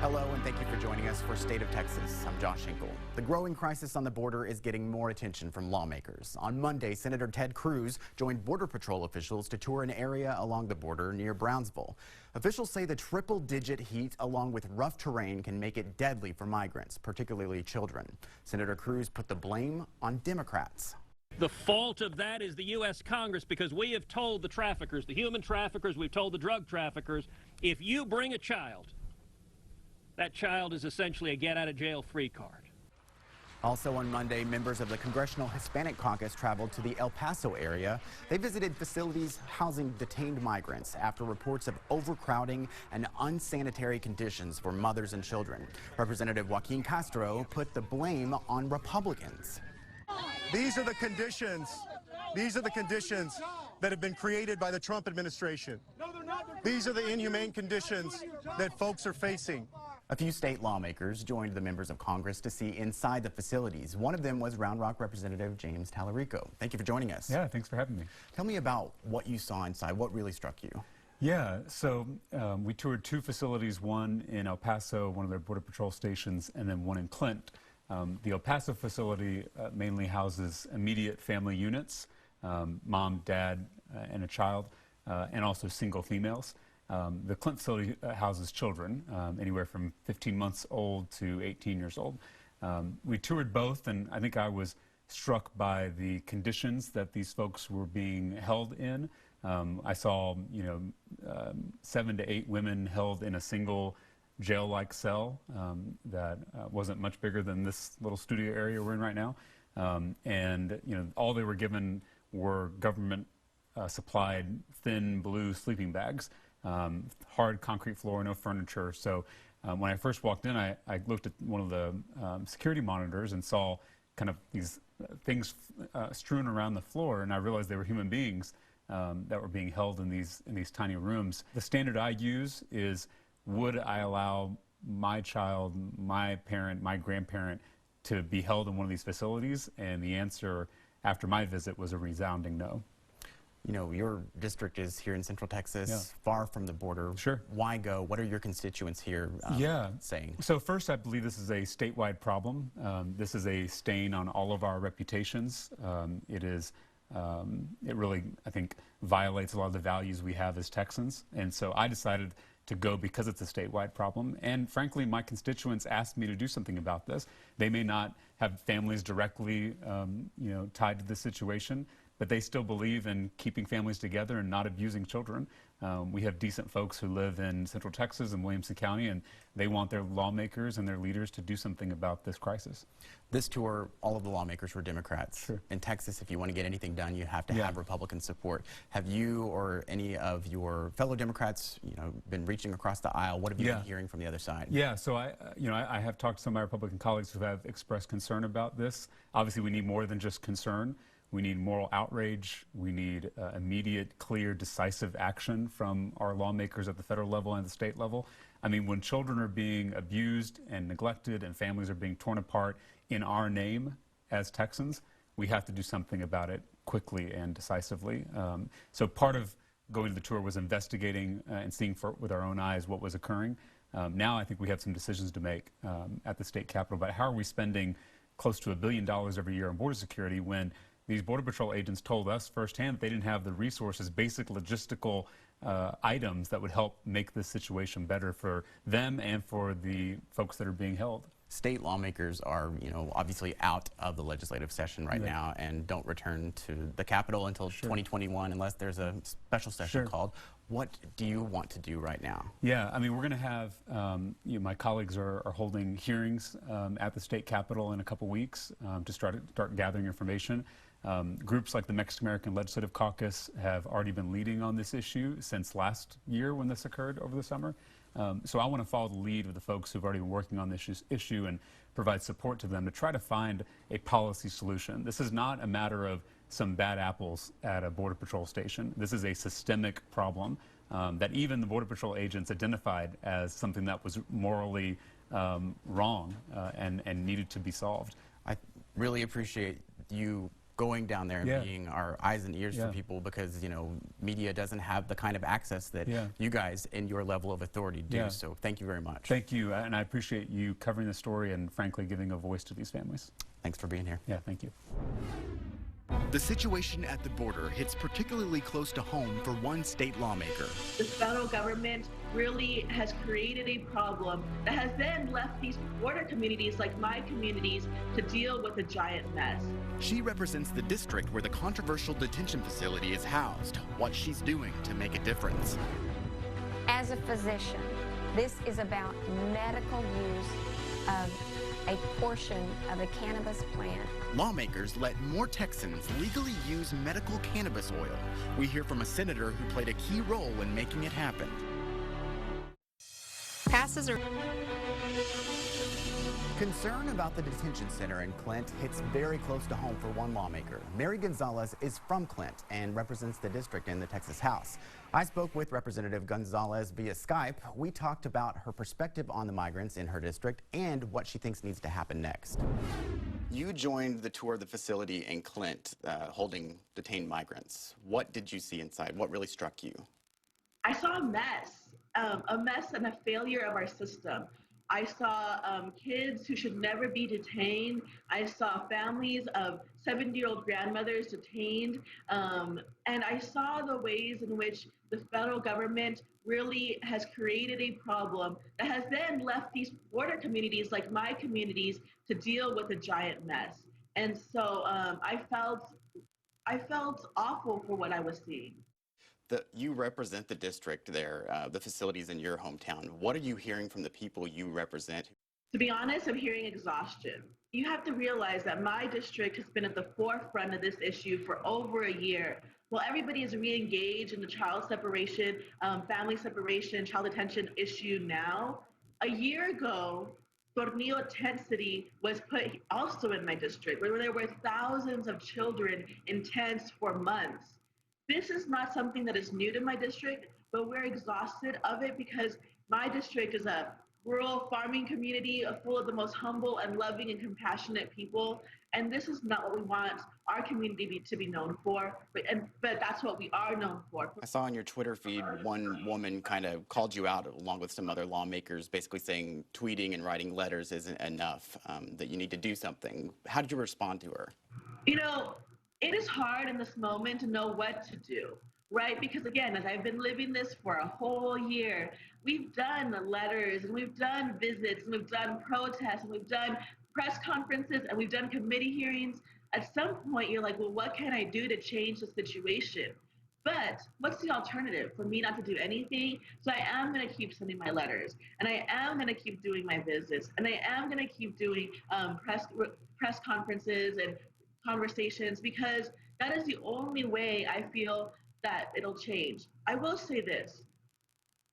Hello, and thank you for joining us for State of Texas. I'm Josh Hinkle. The growing crisis on the border is getting more attention from lawmakers. On Monday, Senator Ted Cruz joined Border Patrol officials to tour an area along the border near Brownsville. Officials say the triple-digit heat along with rough terrain can make it deadly for migrants, particularly children. Senator Cruz put the blame on Democrats. The fault of that is the U.S. Congress, because we have told the traffickers, the human traffickers, we've told the drug traffickers, if you bring a child, that child is essentially a get-out-of-jail-free card. Also on Monday, members of the Congressional Hispanic Caucus traveled to the El Paso area. They visited facilities housing detained migrants after reports of overcrowding and unsanitary conditions for mothers and children. Representative Joaquin Castro put the blame on Republicans. These are the conditions that have been created by the Trump administration. These are the inhumane conditions that folks are facing. A few state lawmakers joined the members of Congress to see inside the facilities. One of them was Round Rock Representative James Tallarico. Thank you for joining us. Yeah, thanks for having me. Tell me about what you saw inside. What really struck you? Yeah, so we toured two facilities, one in El Paso, one of their Border Patrol stations, and then one in Clint. The El Paso facility mainly houses immediate family units, mom, dad, and a child, and also single females. The Clint facility houses children, anywhere from 15 months old to 18 years old. We toured both, and I think I was struck by the conditions that these folks were being held in. I saw, 7 to 8 women held in a single jail-like cell that wasn't much bigger than this little studio area we're in right now. All they were given were government supplied thin blue sleeping bags. Hard concrete floor, no furniture. So when I first walked in, I looked at one of the security monitors and saw kind of these things strewn around the floor, and I realized they were human beings that were being held in these tiny rooms. The standard I use is, would I allow my child, my parent, my grandparent to be held in one of these facilities? And the answer after my visit was a resounding no. You know, your district is here in Central Texas, far from the border. Sure. Why go? What are your constituents here saying? So first, I believe this is a statewide problem. This is a stain on all of our reputations. It really, I think, violates a lot of the values we have as Texans. And so I decided to go because it's a statewide problem. And frankly, my constituents asked me to do something about this. They may not have families directly, tied to this situation, but they still believe in keeping families together and not abusing children. We have decent folks who live in Central Texas and Williamson County, and they want their lawmakers and their leaders to do something about this crisis. This tour, all of the lawmakers were Democrats. Sure. In Texas, if you want to get anything done, you have to have Republican support. Have you or any of your fellow Democrats, been reaching across the aisle? What have you been hearing from the other side? Yeah, so I have talked to some of my Republican colleagues who have expressed concern about this. Obviously, we need more than just concern. We need moral outrage. We need immediate, clear, decisive action from our lawmakers at the federal level and the state level. I mean, when children are being abused and neglected and families are being torn apart in our name as Texans, we have to do something about it quickly and decisively. So part of going to the tour was investigating and seeing with our own eyes what was occurring. Now I think we have some decisions to make at the state capitol about how are we spending close to $1 billion every year on border security when these Border Patrol agents told us firsthand they didn't have the resources, basic logistical items that would help make this situation better for them and for the folks that are being held. State lawmakers are, obviously out of the legislative session right now and don't return to the Capitol until 2021 unless there's a special session called. What do you want to do right now? Yeah, I mean, we're going to have, my colleagues are holding hearings at the state capitol in a couple weeks to start gathering information. Groups like the Mexican American Legislative Caucus have already been leading on this issue since last year when this occurred over the summer. So I want to follow the lead of the folks who've already been working on this issue and provide support to them to try to find a policy solution. This is not a matter of some bad apples at a Border Patrol station. This is a systemic problem that even the Border Patrol agents identified as something that was morally wrong and needed to be solved. I really appreciate you going down there and Yeah. being our eyes and ears Yeah. for people, because, you know, media doesn't have the kind of access that Yeah. you guys in your level of authority do. Yeah. So thank you very much. Thank you, and I appreciate you covering the story and, frankly, giving a voice to these families. Thanks for being here. Yeah, thank you. The situation at the border hits particularly close to home for one state lawmaker. The federal government really has created a problem that has then left these border communities like my communities to deal with a giant mess. She represents the district where the controversial detention facility is housed. What she's doing to make a difference. As a physician, this is about medical use of a portion of a cannabis plant. Lawmakers let more Texans legally use medical cannabis oil. We hear from a senator who played a key role in making it happen. Passes are Concern about the detention center in Clint hits very close to home for one lawmaker. Mary Gonzales is from Clint and represents the district in the Texas House. I spoke with Representative Gonzales via Skype. We talked about her perspective on the migrants in her district and what she thinks needs to happen next. You joined the tour of the facility in Clint, holding detained migrants. What did you see inside? What really struck you? I saw a mess and a failure of our system. I saw kids who should never be detained. I saw families of 70-year-old grandmothers detained. And I saw the ways in which the federal government really has created a problem that has then left these border communities like my communities to deal with a giant mess. And so I felt awful for what I was seeing. You represent the district there, the facilities in your hometown. What are you hearing from the people you represent? To be honest, I'm hearing exhaustion. You have to realize that my district has been at the forefront of this issue for over a year. While everybody is re-engaged in the child separation, family separation, child detention issue now, a year ago, Tornillo Tent City was put also in my district, where there were thousands of children in tents for months. This is not something that is new to my district, but we're exhausted of it because my district is a rural farming community full of the most humble and loving and compassionate people. And this is not what we want our community to be known for, but that's what we are known for. I saw on your Twitter feed one woman kind of called you out along with some other lawmakers, basically saying tweeting and writing letters isn't enough, that you need to do something. How did you respond to her? You know, it is hard in this moment to know what to do, right? Because again, as I've been living this for a whole year, we've done letters and we've done visits and we've done protests and we've done press conferences and we've done committee hearings. At some point, you're like, well, what can I do to change the situation? But what's the alternative? For me not to do anything? So I am going to keep sending my letters, and I am going to keep doing my visits, and I am going to keep doing press conferences and conversations, because that is the only way I feel that it'll change. I will say this.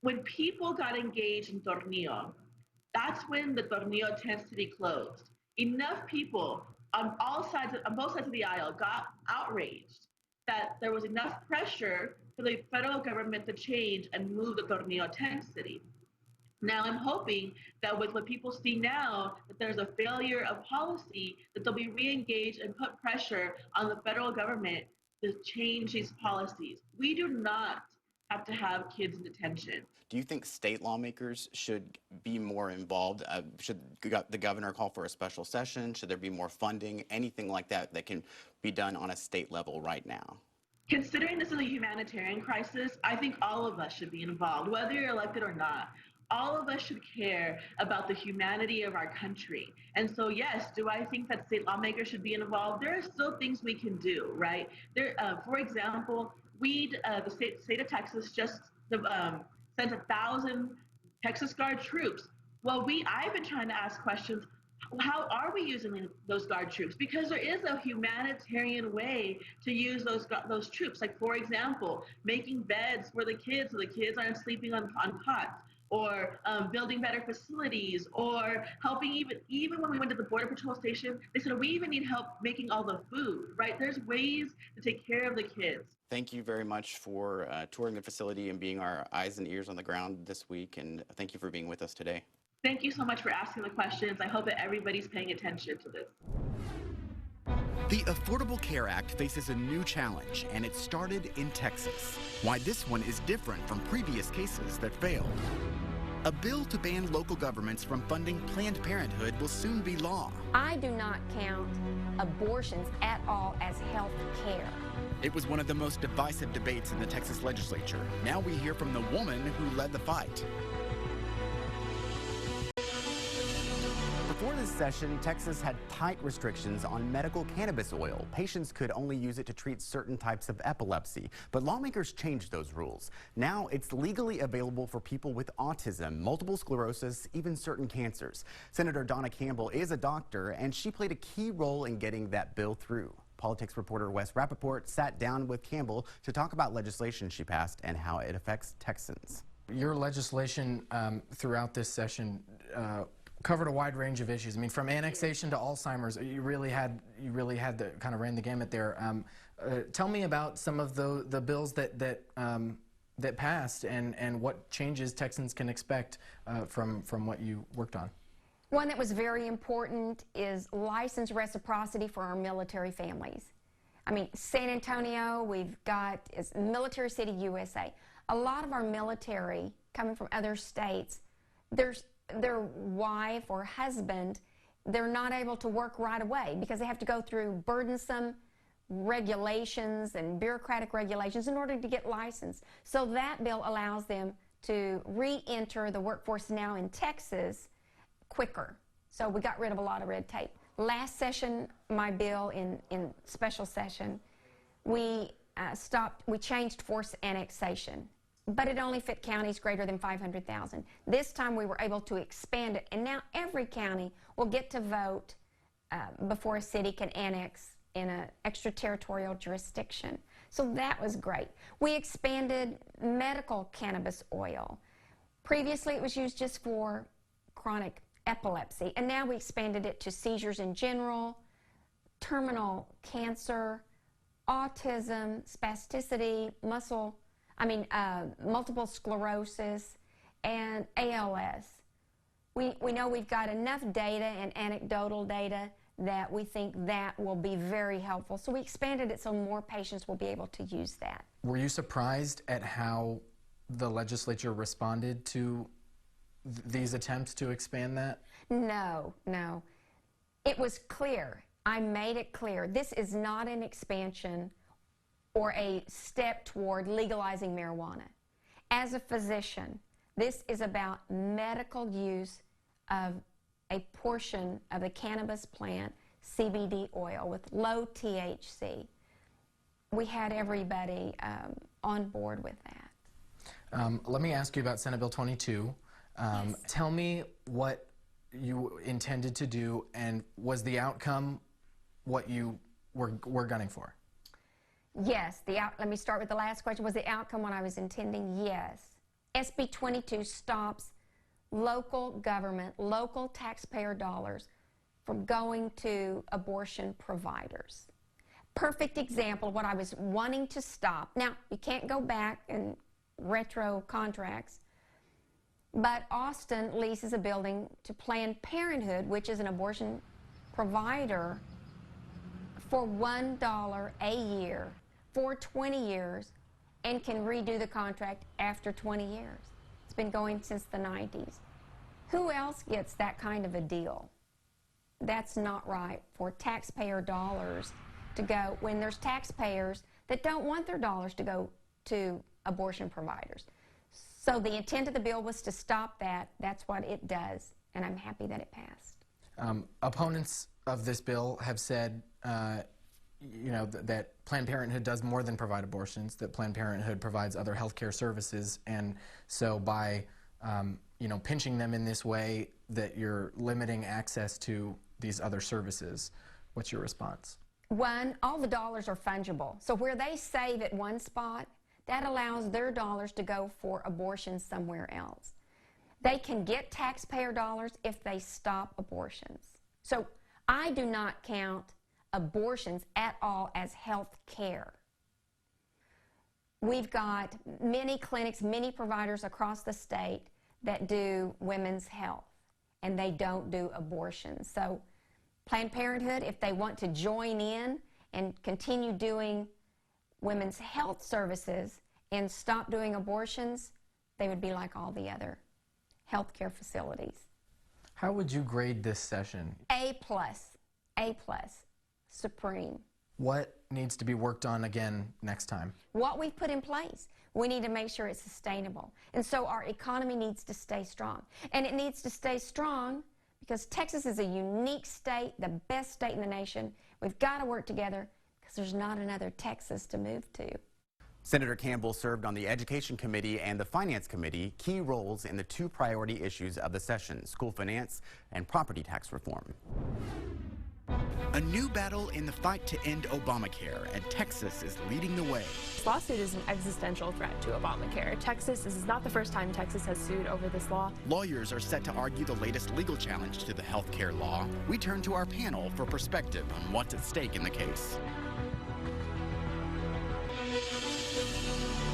When people got engaged in Tornillo, that's when the Tornillo Tent City closed. Enough people on both sides of the aisle got outraged that there was enough pressure for the federal government to change and move the Tornillo Tent City. Now I'm hoping that with what people see now, that there's a failure of policy, that they'll be re-engaged and put pressure on the federal government to change these policies. We do not have to have kids in detention. Do you think state lawmakers should be more involved? Should the governor call for a special session? Should there be more funding? Anything like that that can be done on a state level right now? Considering this is a humanitarian crisis, I think all of us should be involved, whether you're elected or not. All of us should care about the humanity of our country. And so, yes, do I think that state lawmakers should be involved? There are still things we can do, right? For example, the state of Texas just sent 1,000 Texas Guard troops. Well, I've been trying to ask questions. How are we using those Guard troops? Because there is a humanitarian way to use those troops. Like, for example, making beds for the kids so the kids aren't sleeping on cots, or building better facilities, or helping even when we went to the Border Patrol station, they said, we even need help making all the food, right? There's ways to take care of the kids. Thank you very much for touring the facility and being our eyes and ears on the ground this week, and thank you for being with us today. Thank you so much for asking the questions. I hope that everybody's paying attention to this. The Affordable Care Act faces a new challenge, and it started in Texas. Why this one is different from previous cases that failed. A bill to ban local governments from funding Planned Parenthood will soon be law. I do not count abortions at all as health care. It was one of the most divisive debates in the Texas legislature. Now we hear from the woman who led the fight. Before this session, Texas had tight restrictions on medical cannabis oil. Patients could only use it to treat certain types of epilepsy, but lawmakers changed those rules. Now it's legally available for people with autism, multiple sclerosis, even certain cancers. Senator Donna Campbell is a doctor, and she played a key role in getting that bill through. Politics reporter Wes Rappaport sat down with Campbell to talk about legislation she passed and how it affects Texans. Your legislation throughout this session covered a wide range of issues. I mean, from annexation to Alzheimer's, you really had the kind of ran the gamut there. Tell me about some of the bills that passed and what changes Texans can expect from what you worked on. One that was very important is license reciprocity for our military families. I mean, San Antonio, we've got is Military City, USA. A lot of our military coming from other states, their wife or husband, they're not able to work right away because they have to go through burdensome regulations and bureaucratic regulations in order to get licensed. So that bill allows them to re-enter the workforce now in Texas quicker. So we got rid of a lot of red tape. Last session, my bill in special session, we changed forced annexation, but it only fit counties greater than 500,000. This time we were able to expand it, and now every county will get to vote before a city can annex in an extraterritorial jurisdiction. So that was great. We expanded medical cannabis oil. Previously it was used just for chronic epilepsy, and now we expanded it to seizures in general, terminal cancer, autism, spasticity, multiple sclerosis, and ALS. We know we've got enough data and anecdotal data that we think that will be very helpful. So we expanded it so more patients will be able to use that. Were you surprised at how the legislature responded to these attempts to expand that? No. It was clear. I made it clear. This is not an expansion or a step toward legalizing marijuana. As a physician, this is about medical use of a portion of the cannabis plant, CBD oil, with low THC. We had everybody on board with that. Let me ask you about Senate Bill 22. Yes. Tell me what you intended to do, and was the outcome what you were gunning for? Yes. Let me start with the last question. Was the outcome what I was intending? Yes. SB 22 stops local government, local taxpayer dollars from going to abortion providers. Perfect example of what I was wanting to stop. Now, you can't go back and retro contracts, but Austin leases a building to Planned Parenthood, which is an abortion provider, for $1 a year for 20 years and can redo the contract after 20 years. It's been going since the 90s. Who else gets that kind of a deal? That's not right for taxpayer dollars to go when there's taxpayers that don't want their dollars to go to abortion providers. So the intent of the bill was to stop that. That's what it does, and I'm happy that it passed. Opponents of this bill have said that Planned Parenthood does more than provide abortions, that Planned Parenthood provides other health care services, and so by pinching them in this way, that you're limiting access to these other services. What's your response? One, all the dollars are fungible. So where they save at one spot, that allows their dollars to go for abortions somewhere else. They can get taxpayer dollars if they stop abortions. So I do not count abortions at all as health care. We've got many clinics, many providers across the state that do women's health, and they don't do abortions. So Planned Parenthood, if they want to join in and continue doing women's health services and stop doing abortions, they would be like all the other healthcare facilities. How would you grade this session? A+, supreme. What needs to be worked on again next time? What we've put in place, we need to make sure it's sustainable. And so our economy needs to stay strong. And it needs to stay strong because Texas is a unique state, the best state in the nation. We've got to work together because there's not another Texas to move to. Senator Campbell served on the Education Committee and the Finance Committee, key roles in the two priority issues of the session, school finance and property tax reform. A new battle in the fight to end Obamacare, and Texas is leading the way. This lawsuit is an existential threat to Obamacare. This is not the first time Texas has sued over this law. Lawyers are set to argue the latest legal challenge to the health care law. We turn to our panel for perspective on what's at stake in the case.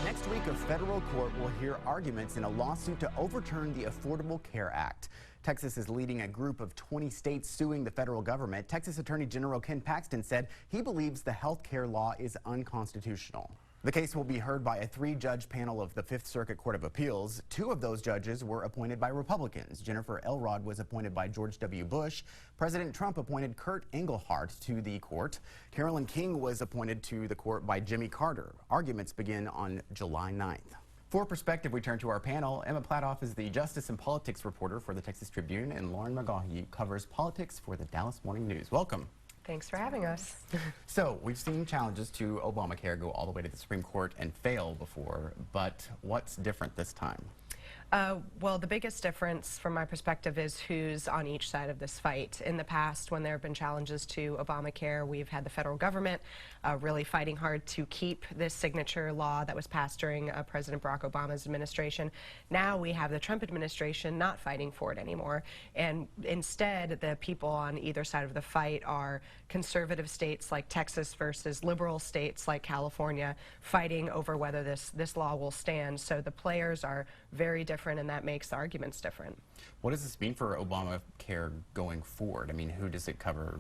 Next week, a federal court will hear arguments in a lawsuit to overturn the Affordable Care Act. Texas is leading a group of 20 states suing the federal government. Texas Attorney General Ken Paxton said he believes the health care law is unconstitutional. The case will be heard by a 3-judge panel of the Fifth Circuit Court of Appeals. 2 of those judges were appointed by Republicans. Jennifer Elrod was appointed by George W. Bush. President Trump appointed Kurt Engelhardt to the court. Carolyn King was appointed to the court by Jimmy Carter. Arguments begin on July 9th. For perspective, we turn to our panel. Emma Platoff is the Justice and Politics reporter for the Texas Tribune, and Lauren McGaughy covers politics for the Dallas Morning News. Welcome. Thanks for having us. So, we've seen challenges to Obamacare go all the way to the Supreme Court and fail before, but what's different this time? Well, the biggest difference from my perspective is who's on each side of this fight. In the past, when there have been challenges to Obamacare, we've had the federal government really fighting hard to keep this signature law that was passed during President Barack Obama's administration. Now we have the Trump administration not fighting for it anymore. And instead, the people on either side of the fight are conservative states like Texas versus liberal states like California fighting over whether this law will stand. So the players are very different, and that makes the arguments different. What does this mean for Obamacare going forward? I mean, who does it cover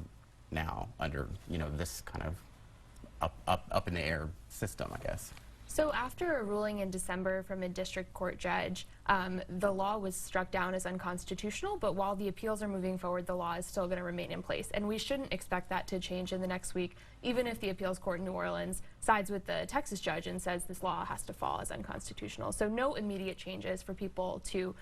now under, this kind of up in the air system, I guess? So after a ruling in December from a district court judge, the law was struck down as unconstitutional, but while the appeals are moving forward, the law is still going to remain in place. And we shouldn't expect that to change in the next week, even if the appeals court in New Orleans sides with the Texas judge and says this law has to fall as unconstitutional. So no immediate changes for people to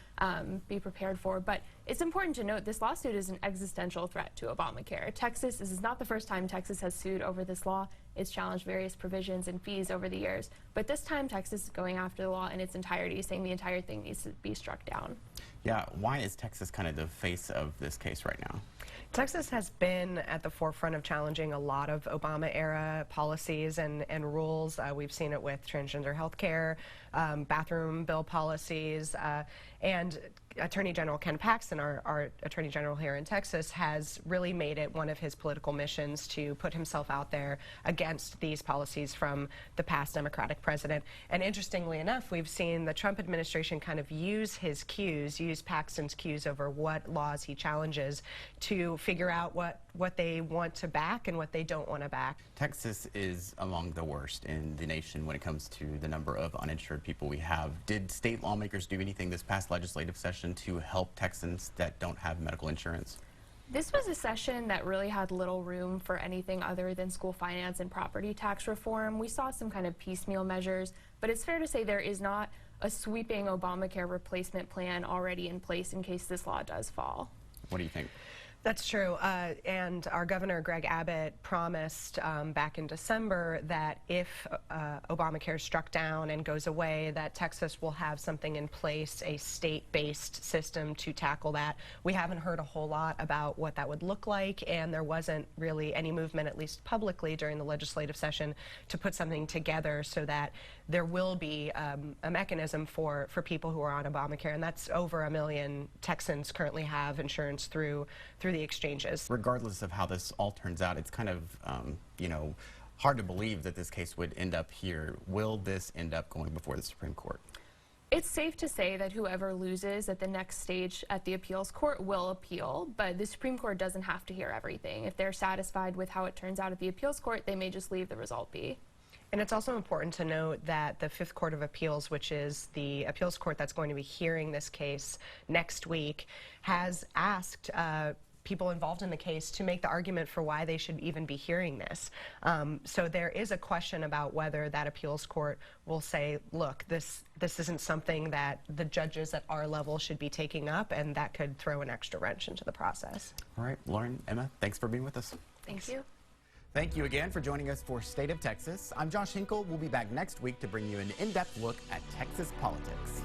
be prepared for. But it's important to note this lawsuit is an existential threat to Obamacare. This is not the first time Texas has sued over this law. It's challenged various provisions and fees over the years. But this time, Texas is going after the law in its entirety, saying the entire thing needs to be struck down. Yeah, why is Texas kind of the face of this case right now? Texas has been at the forefront of challenging a lot of Obama-era policies and rules. We've seen it with transgender health care, bathroom bill policies, and Attorney General Ken Paxton, our Attorney General here in Texas, has really made it one of his political missions to put himself out there against these policies from the past Democratic president. And interestingly enough, we've seen the Trump administration kind of use Paxton's cues over what laws he challenges to figure out what they want to back and what they don't want to back. Texas is among the worst in the nation when it comes to the number of uninsured people we have. Did state lawmakers do anything this past legislative session to help Texans that don't have medical insurance? This was a session that really had little room for anything other than school finance and property tax reform. We saw some kind of piecemeal measures, but it's fair to say there is not a sweeping Obamacare replacement plan already in place in case this law does fall. What do you think? That's true, and our governor, Greg Abbott, promised back in December that if Obamacare is struck down and goes away, that Texas will have something in place, a state-based system to tackle that. We haven't heard a whole lot about what that would look like, and there wasn't really any movement, at least publicly, during the legislative session to put something together so that there will be a mechanism for people who are on Obamacare, and that's over 1 million Texans currently have insurance through the exchanges. Regardless of how this all turns out, it's kind of, hard to believe that this case would end up here. Will this end up going before the Supreme Court? It's safe to say that whoever loses at the next stage at the appeals court will appeal, but the Supreme Court doesn't have to hear everything. If they're satisfied with how it turns out at the appeals court, they may just leave the result be. And it's also important to note that the Fifth Court of Appeals, which is the appeals court that's going to be hearing this case next week, has asked people involved in the case to make the argument for why they should even be hearing this. So there is a question about whether that appeals court will say, look, this isn't something that the judges at our level should be taking up, and that could throw an extra wrench into the process. All right, Lauren, Emma, thanks for being with us. Thank you. Thank you again for joining us for State of Texas. I'm Josh Hinkle. We'll be back next week to bring you an in-depth look at Texas politics.